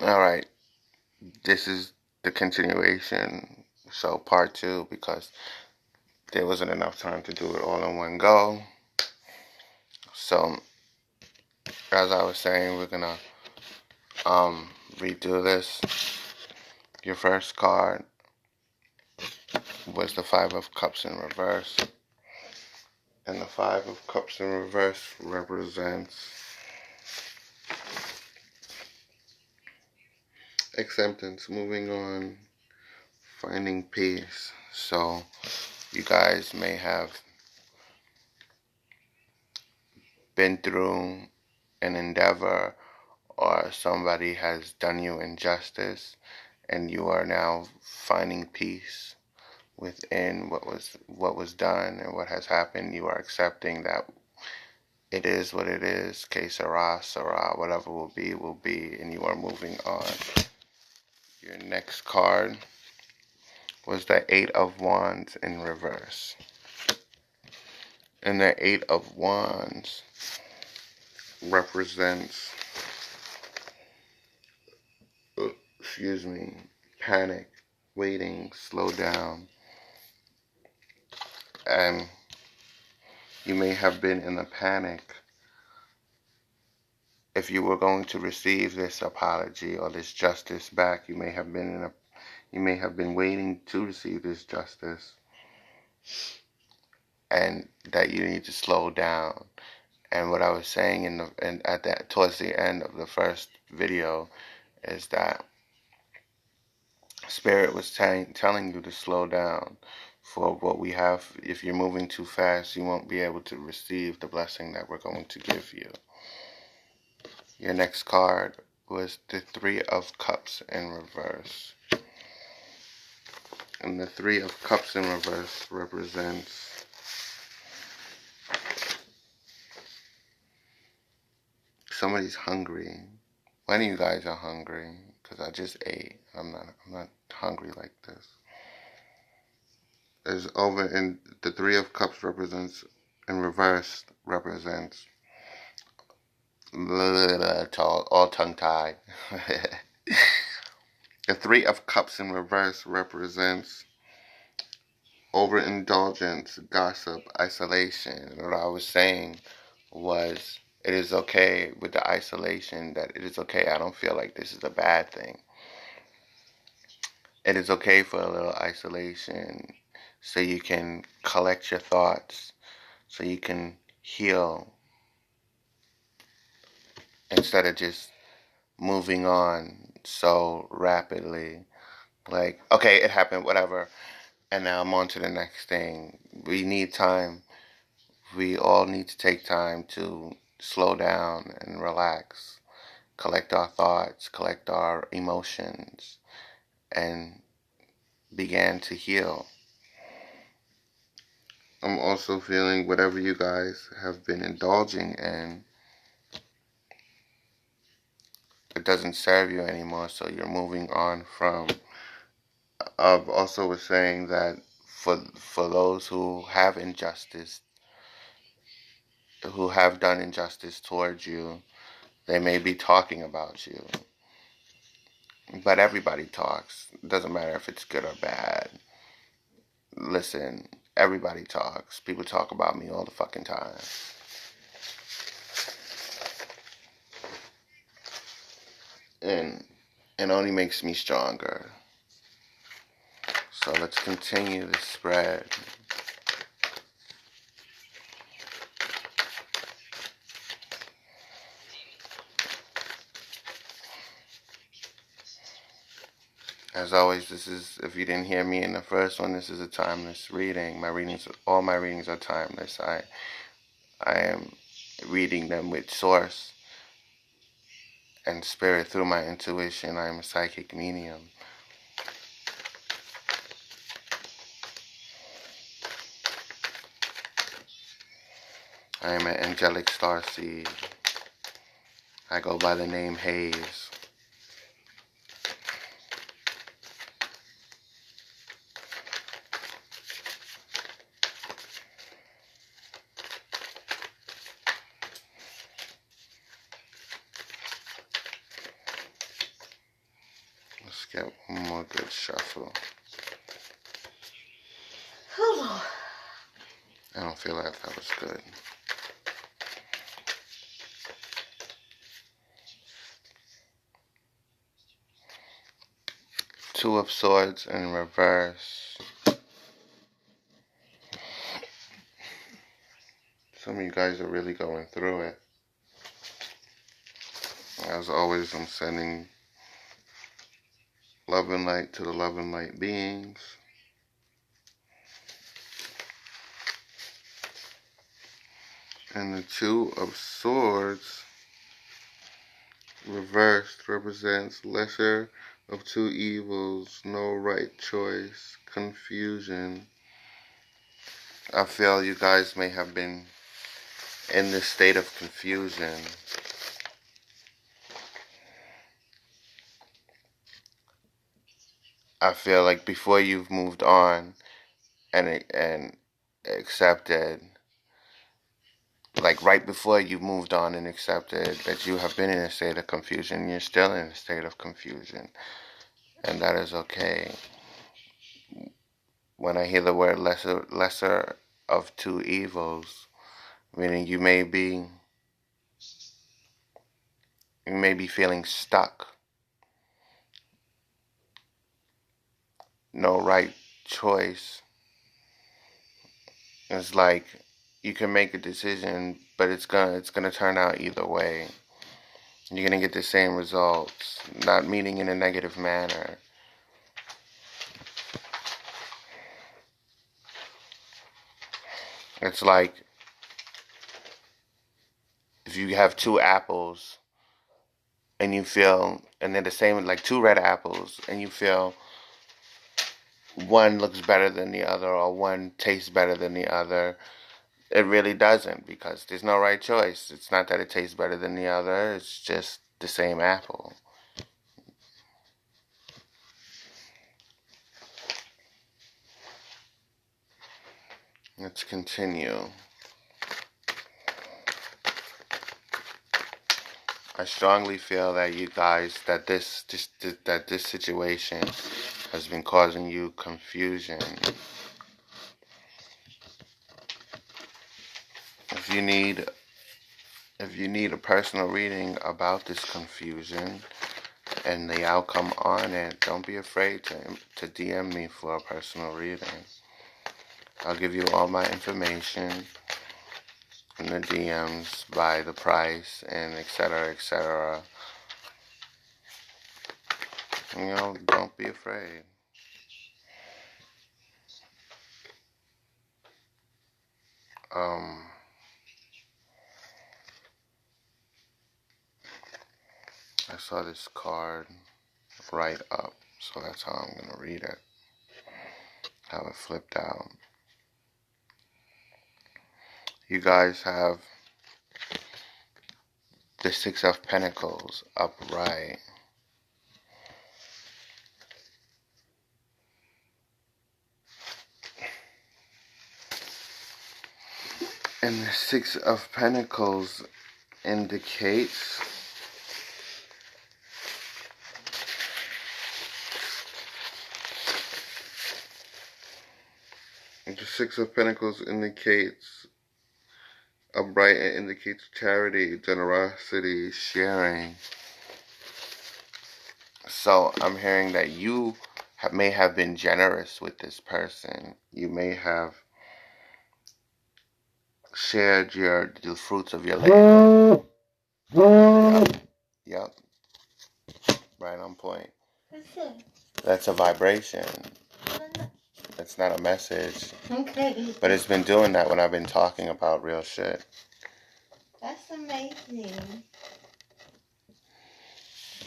Alright, this is the continuation, so part 2, because there wasn't enough time to do it all in one go. So, as I was saying, we're gonna redo this. Your first card was the Five of Cups in reverse. And the Five of Cups in reverse represents acceptance, moving on, finding peace. So you guys may have been through an endeavor, or somebody has done you injustice, and you are now finding peace within what was done and what has happened. You are accepting that it is what it is, que sera, sera, whatever will be, and you are moving on. Your next card was the Eight of Wands in reverse. And the Eight of Wands represents, panic, waiting, slow down. And you may have been in a panic if you were going to receive this apology or this justice back. You may have been waiting to receive this justice, and that you need to slow down. And what I was saying towards the end of the first video is that Spirit was telling you to slow down. For what we have, if you're moving too fast, you won't be able to receive the blessing that we're going to give you. Your next card was the Three of Cups in reverse. And the Three of Cups in reverse represents somebody's hungry. Many of you guys are hungry, because I just ate. I'm not hungry like this. Is over in the Three of Cups represents, in reverse represents, all tongue-tied. The Three of Cups in reverse represents overindulgence, gossip, isolation. And what I was saying was, it is okay with the isolation, that it is okay. I don't feel like this is a bad thing. It is okay for a little isolation, so you can collect your thoughts, so you can heal, instead of just moving on so rapidly. Like, okay, it happened, whatever, and now I'm on to the next thing. We need time. We all need to take time to slow down and relax, collect our thoughts, collect our emotions, and begin to heal. I'm also feeling whatever you guys have been indulging in, it doesn't serve you anymore, so you're moving on from. I've also was saying that for those who have done injustice towards you, they may be talking about you. But everybody talks. It doesn't matter if it's good or bad. Listen, everybody talks. People talk about me all the fucking time. And it only makes me stronger. So let's continue this spread. As always, this is, if you didn't hear me in the first one, this is a timeless reading. All my readings are timeless. I am reading them with source and spirit through my intuition. I am a psychic medium. I am an angelic starseed. I go by the name Hayes. Get one more good shuffle. Oh, I don't feel like that was good. Two of Swords in reverse. Some of you guys are really going through it. As always, I'm sending love and light to the love and light beings. And the Two of Swords reversed represents lesser of two evils, no right choice, confusion. I feel you guys may have been in this state of confusion. I feel like before you've moved on and accepted, like right before you moved on and accepted that you have been in a state of confusion, you're still in a state of confusion, and that is okay. When I hear the word lesser of two evils, meaning you may be feeling stuck, no right choice. It's like you can make a decision, but it's gonna turn out either way. You're gonna get the same results, not meaning in a negative manner. It's like if you have two apples and you feel, and they're the same, like two red apples, and you feel one looks better than the other or one tastes better than the other. It really doesn't, because there's no right choice. It's not that it tastes better than the other, it's just the same apple. Let's continue. I strongly feel that you guys, that this situation has been causing you confusion. If you need a personal reading about this confusion and the outcome on it, don't be afraid to DM me for a personal reading. I'll give you all my information in the DMs by the price and etc. etc. You know, don't be afraid. I saw this card right up, so that's how I'm gonna read it. Have it flipped out. You guys have the Six of Pentacles upright. And the Six of Pentacles indicates upright and indicates charity, generosity, sharing. So I'm hearing that you may have been generous with this person. You may have shared the fruits of your labor. Yep. Right on point. That's a vibration. It's not a message. okay. But it's been doing that when I've been talking about real shit. That's amazing.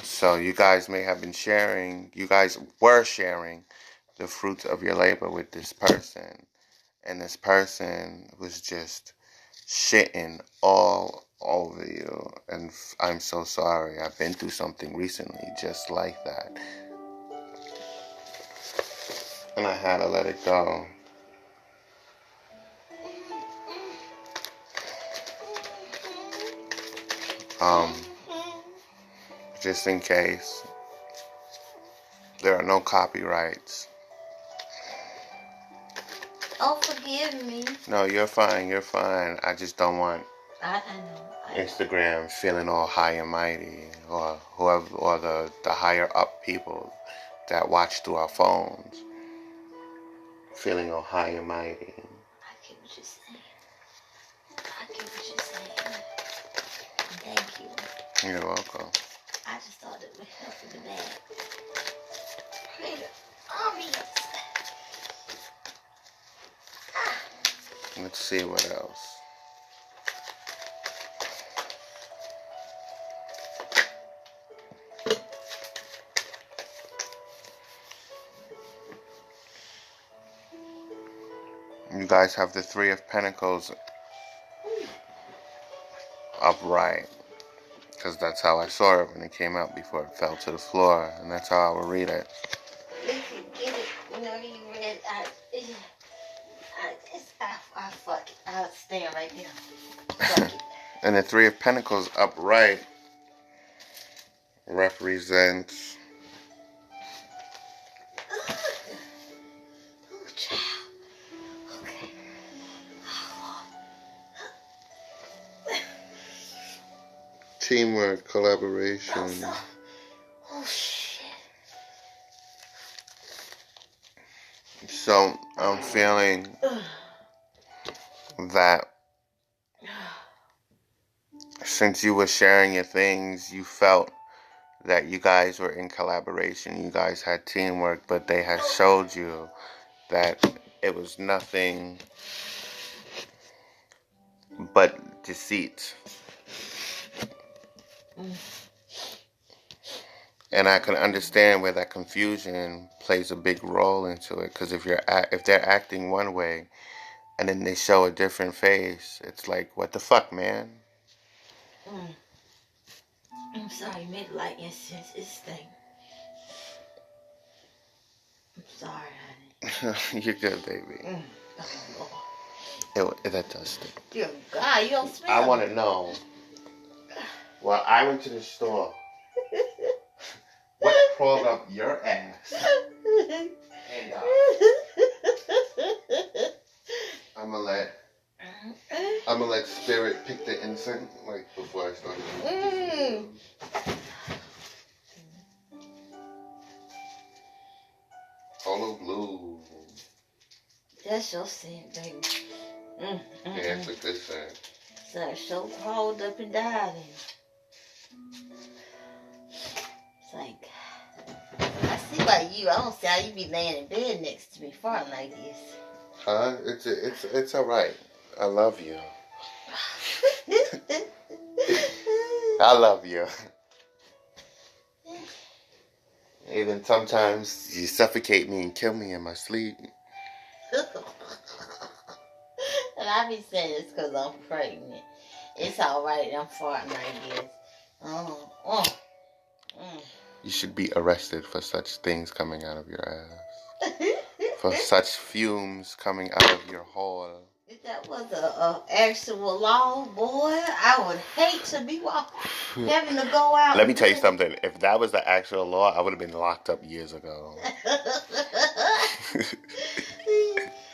So you guys may have been sharing, you guys were sharing the fruits of your labor with this person. And this person was just shitting all over you. And I'm so sorry. I've been through something recently just like that. And I had to let it go. Just in case, There are no copyrights. Oh, forgive me. No, you're fine. You're fine. I just don't want I know. Instagram feeling all high and mighty, or whoever, or the higher up people that watch through our phones feeling all high and mighty. I get what you're saying. I get what you're saying. Thank you. You're welcome. I just thought it would help in the bag. Greater obvious. Let's see what else. You guys have the Three of Pentacles upright, because that's how I saw it when it came out before it fell to the floor, and that's how I would read it. Listen, get it. You know, you read. I fuck it. I'll stand right there. Fuck it. And the Three of Pentacles upright represents Oh, child. Okay. teamwork, collaboration. Oh, shit. So I'm feeling that since you were sharing your things, you felt that you guys were in collaboration, you guys had teamwork, but they had showed you that it was nothing but deceit. And I can understand where that confusion plays a big role into it, because if they're acting one way and then they show a different face, it's like, what the fuck, man? I'm sorry, make light incense. It's thing. I'm sorry, honey. You're good, baby. Oh, Lord. That does stink. Dear God, you don't smell. I want to know. Well, I went to the store. What crawled up your ass? And I'm gonna let Spirit pick the incense, like, before I start. Hollow blue. That's your scent, baby. Yeah, it's a good scent. So so crawled up and died. It's like, I see why I don't see how you be laying in bed next to me farting like this. Huh? It's all right. I love you. I love you. Even sometimes you suffocate me and kill me in my sleep. And I be saying it's because I'm pregnant. It's alright, I'm farting like this. You should be arrested for such things coming out of your ass. For such fumes coming out of your hole. If that was a actual law, boy, I would hate to be having to go out. Let me tell you something. If that was the actual law, I would have been locked up years ago.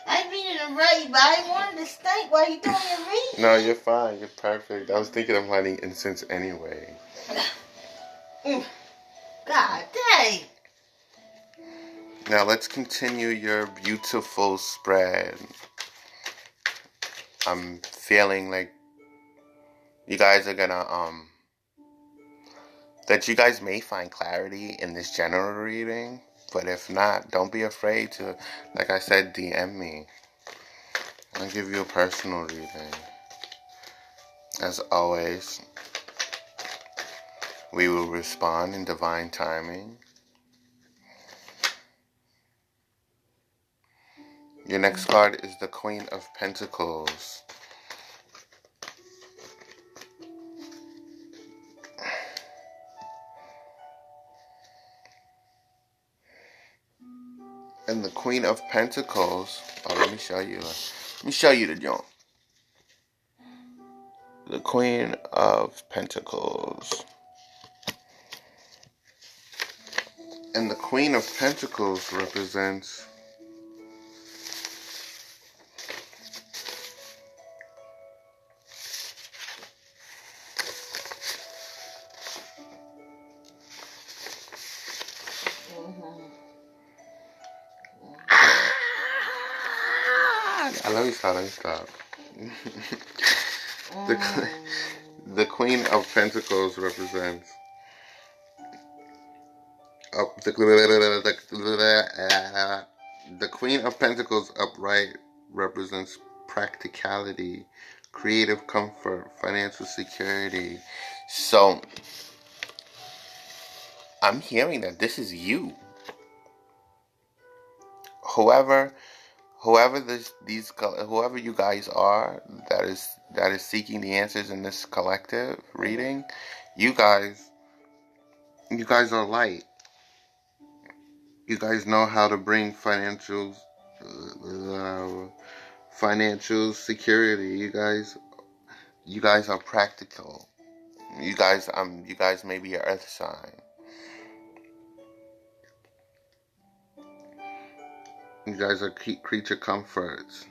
I mean to rape, but I wanted to stink while you doing your reading. No, you're fine. You're perfect. I was thinking of lighting incense anyway. God dang. Now let's continue your beautiful spread. I'm feeling like you guys are gonna that you guys may find clarity in this general reading, but if not, don't be afraid to, like I said, DM me. I'll give you a personal reading. As always, we will respond in divine timing. Your next card is the Queen of Pentacles. And the Queen of Pentacles, let me show you the joint. The Queen of Pentacles And the Queen of Pentacles represents let me stop. The Queen of Pentacles represents the Queen of Pentacles upright represents practicality, creative comfort, financial security. So I'm hearing that this is you. Whoever whoever you guys are that is seeking the answers in this collective reading, you guys are light. You guys know how to bring financial security. You guys are practical. You guys may be an earth sign. You guys are creature comforts.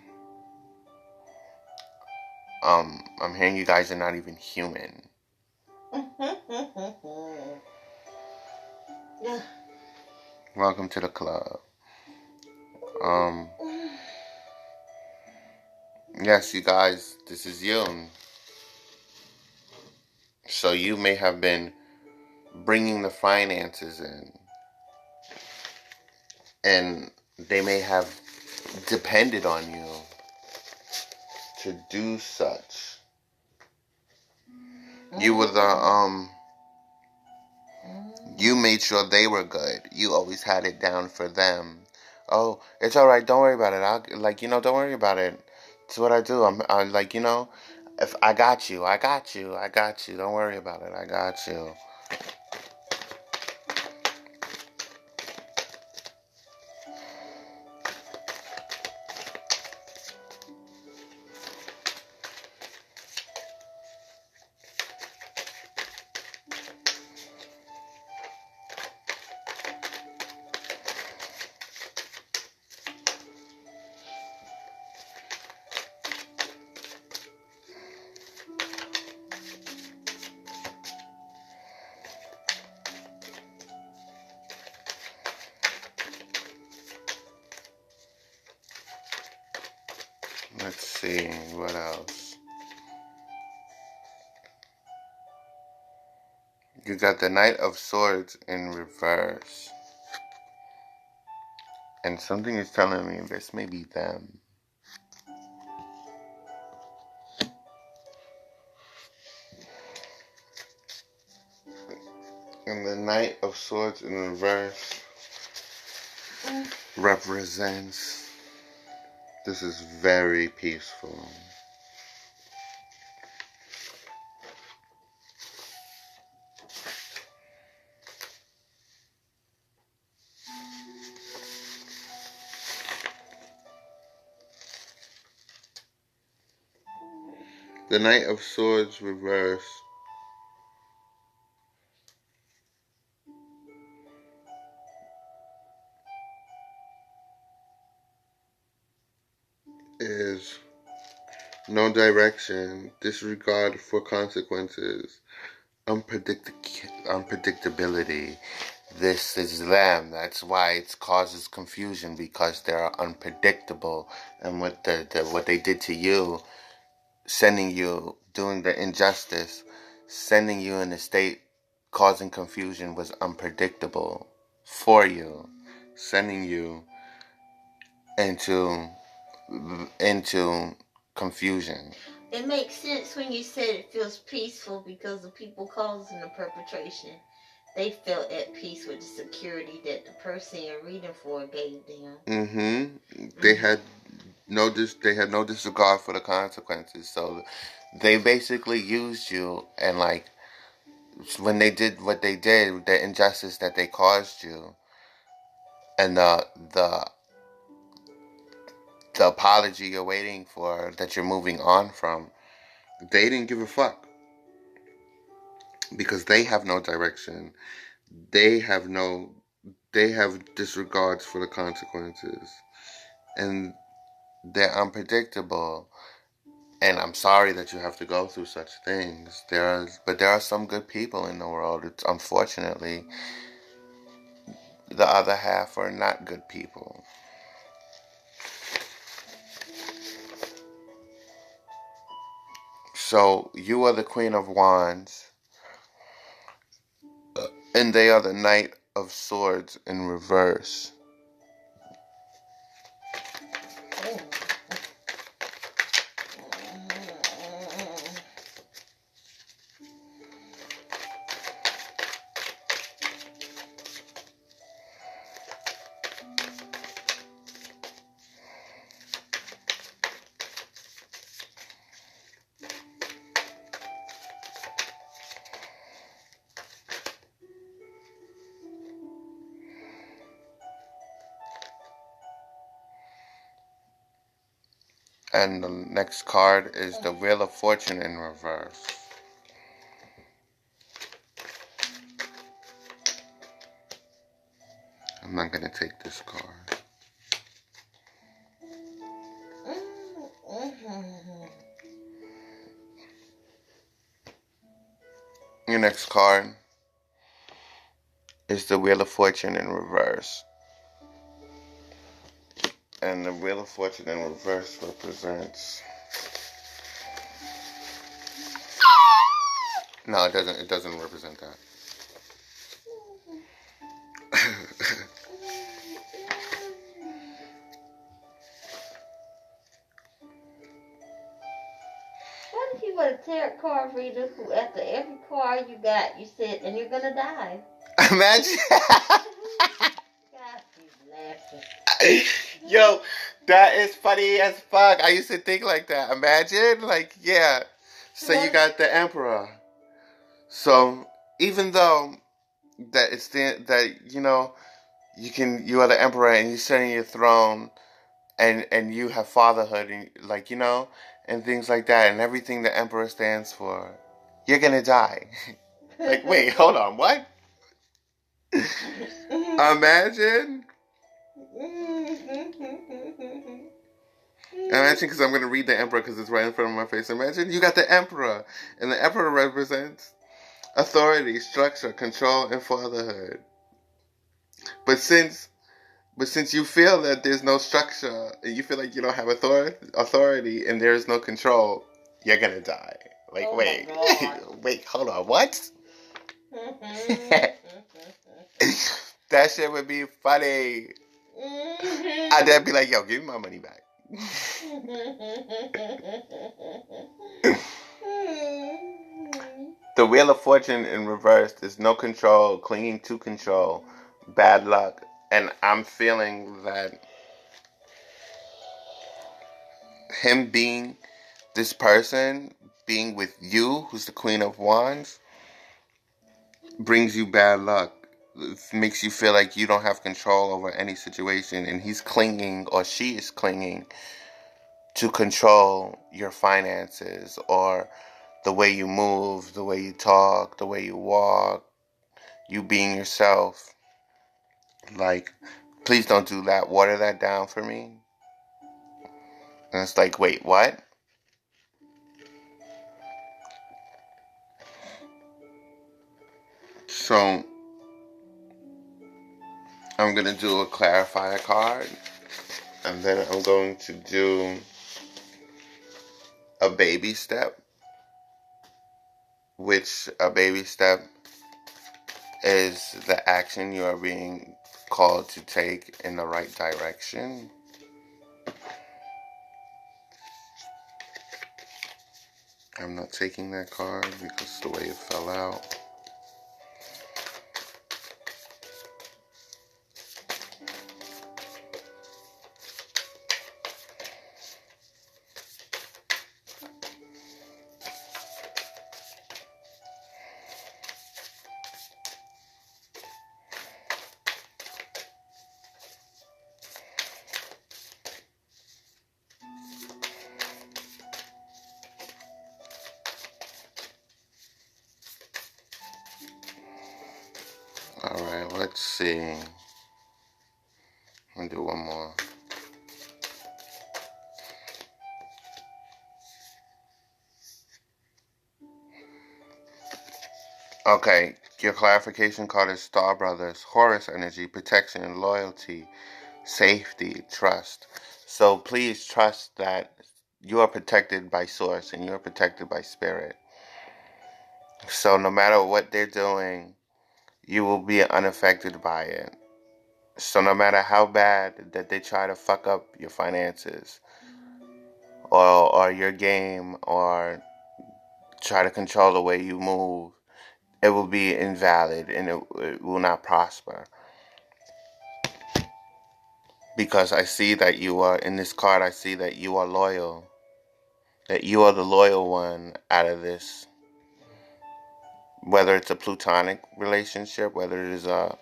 I'm hearing you guys are not even human. Welcome to the club. Yes, you guys, this is you. So you may have been bringing the finances in, and they may have depended on you to do such. You were you made sure they were good. You always had it down for them. Oh, it's all right. Don't worry about it. Don't worry about it. It's what I do. I'm like, if I got you. Don't worry about it. I got you. Let's see, what else? You got the Knight of Swords in reverse. And something is telling me this may be them. And the Knight of Swords in reverse represents, this is very peaceful. The Knight of Swords reverse is no direction, disregard for consequences, unpredictability. This is them. That's why it causes confusion, because they're unpredictable. And what what they did to you, doing the injustice, sending you in a state causing confusion, was unpredictable for you, sending you into confusion. It makes sense when you said it feels peaceful, because the people causing the perpetration, they felt at peace with the security that the person you're reading for gave them. They had no disregard for the consequences. So they basically used you, and like when they did what they did, the injustice that they caused you, and the apology you're waiting for, that you're moving on from, they didn't give a fuck, because they have no direction. They have no they have disregards for the consequences, and they're unpredictable. And I'm sorry that you have to go through such things. But there are some good people in the world. It's unfortunately the other half are not good people. So you are the Queen of Wands, and they are the Knight of Swords in reverse. And the next card is the Wheel of Fortune in reverse. I'm not going to take this card. Your next card is the Wheel of Fortune in reverse. And the Wheel of Fortune in reverse represents... No, it doesn't. It doesn't represent that. What if you were a tarot card reader who, after every card you got, you said, and you're gonna die? Imagine. God, she's laughing. Yo, that is funny as fuck. I used to think like that. Imagine, like, yeah. So you got the Emperor. So even though that it's that you are the Emperor and you sit in your throne and you have fatherhood and and things like that and everything the Emperor stands for, you're gonna die. Like, wait, hold on, what? Imagine. Imagine, because I'm going to read the Emperor because it's right in front of my face. Imagine you got the Emperor, and the Emperor represents authority, structure, control, and fatherhood. But since you feel that there's no structure, and you feel like you don't have authority, and there is no control, you're going to die. Like, oh wait, wait, hold on, what? That shit would be funny. I'd then be like, yo, give me my money back. The Wheel of Fortune in reverse is no control, clinging to control, bad luck. And I'm feeling that him being this person, being with you, who's the Queen of Wands, brings you bad luck. It makes you feel like you don't have control over any situation, and he's clinging, or she is clinging, to control your finances, or the way you move, the way you talk, the way you walk, you being yourself. Like, please don't do that. Water that down for me. And it's like, wait, what? So, I'm going to do a clarifier card. And then I'm going to do a baby step. Which a baby step is the action you are being called to take in the right direction. I'm not taking that card because the way it fell out. Alright, let's see. me do one more. Okay, your clarification card is Star Brothers, Horus energy, protection, loyalty, safety, trust. So please trust that you are protected by Source and you are protected by Spirit. So no matter what they're doing, you will be unaffected by it. So no matter how bad that they try to fuck up your finances or your game or try to control the way you move, it will be invalid and it will not prosper. Because I see that you are, in this card, I see that you are loyal. That you are the loyal one out of this. Whether it's a platonic relationship, whether it is a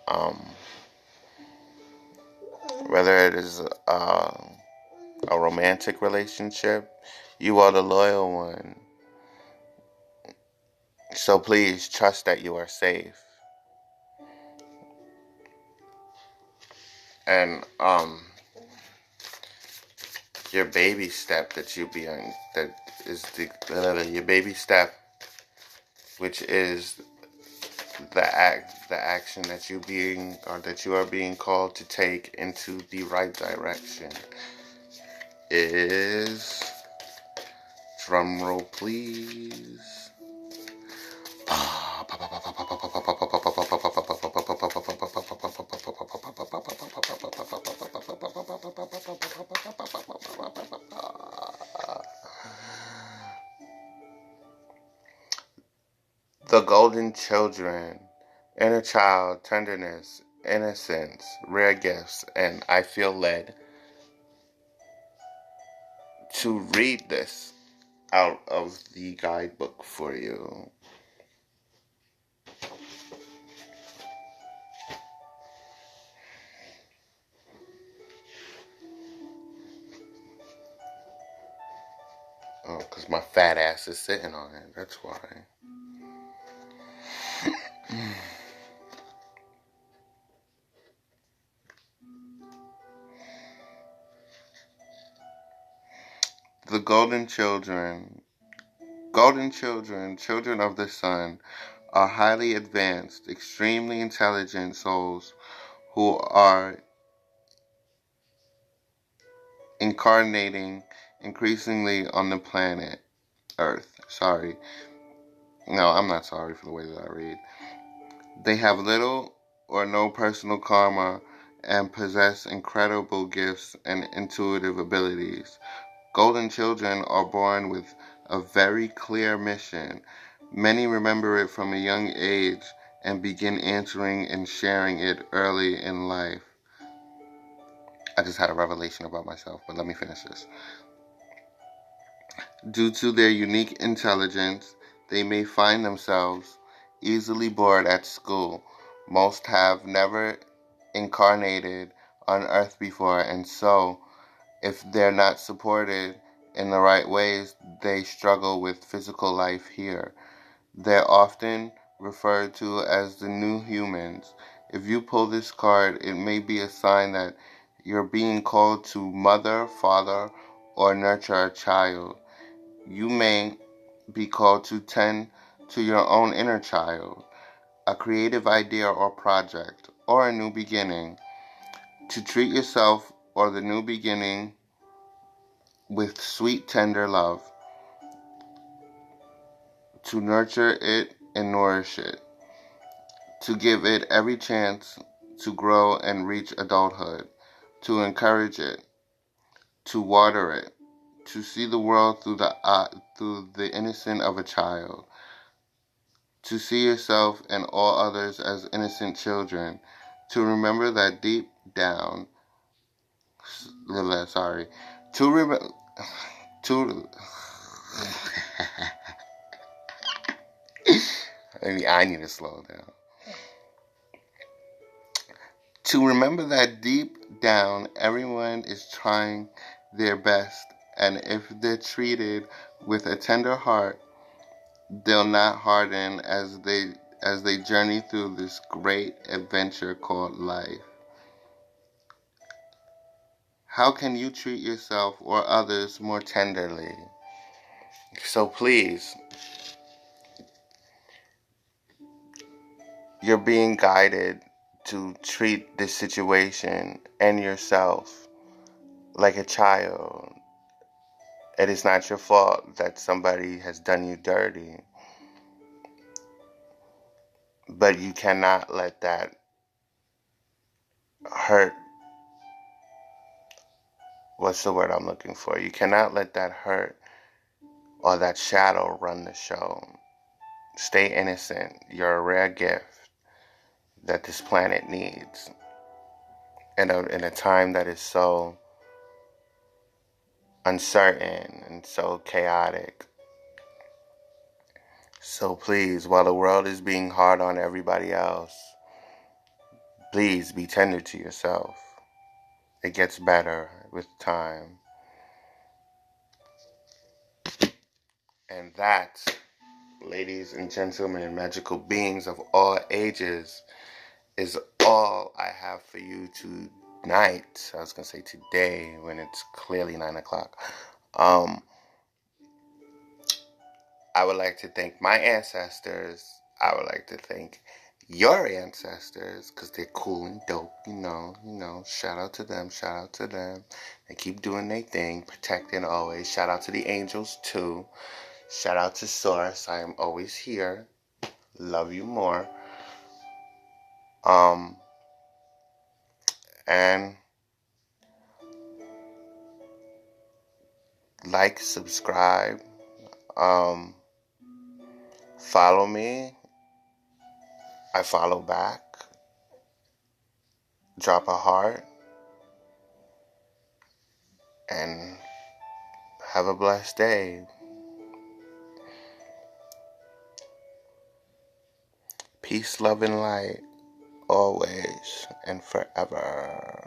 romantic relationship, you are the loyal one. So please trust that you are safe. And your baby step that you be on, that is your baby step, which is the action that you are being called to take into the right direction, is, drum roll please, the golden children, inner child, tenderness, innocence, rare gifts. And I feel led to read this out of the guidebook for you. Oh, because my fat ass is sitting on it. That's why. The golden children. Golden children, children of the sun, are highly advanced, extremely intelligent souls who are incarnating increasingly on the planet Earth. Sorry. No, I'm not sorry for the way that I read. They have little or no personal karma and possess incredible gifts and intuitive abilities. Golden children are born with a very clear mission. Many remember it from a young age and begin answering and sharing it early in life. I just had a revelation about myself, but let me finish this. Due to their unique intelligence, they may find themselves easily bored at school. Most have never incarnated on Earth before, and so, if they're not supported in the right ways, they struggle with physical life here. They're often referred to as the new humans. If you pull this card, it may be a sign that you're being called to mother, father, or nurture a child. You may be called to tend to your own inner child, a creative idea or project, or a new beginning. To treat yourself or the new beginning with sweet, tender love. To nurture it and nourish it. To give it every chance to grow and reach adulthood. To encourage it. To water it. To see the world through the innocence of a child. To see yourself and all others as innocent children. To remember that deep down, sorry, to remember, to, maybe I need to slow down. To remember that deep down, everyone is trying their best, and if they're treated with a tender heart, they'll not harden as they journey through this great adventure called life. how can you treat yourself or others more tenderly? So please, you're being guided to treat this situation and yourself like a child. It is not your fault that somebody has done you dirty, but you cannot let that hurt. What's the word I'm looking for? You cannot let that hurt or that shadow run the show. Stay innocent. You're a rare gift that this planet needs in a time that is so uncertain and so chaotic. So please, while the world is being hard on everybody else, please be tender to yourself. It gets better with time. And that, ladies and gentlemen and magical beings of all ages, is all I have for you tonight. I was going to say today when it's clearly 9 o'clock. I would like to thank my ancestors. I would like to thank your ancestors because they're cool and dope, you know. Shout out to them. Shout out to them. They keep doing their thing, protecting always. Shout out to the angels too. Shout out to Source. I am always here. Love you more. And like, subscribe, follow me. I follow back. Drop a heart. And have a blessed day. Peace, love, and light, always and forever.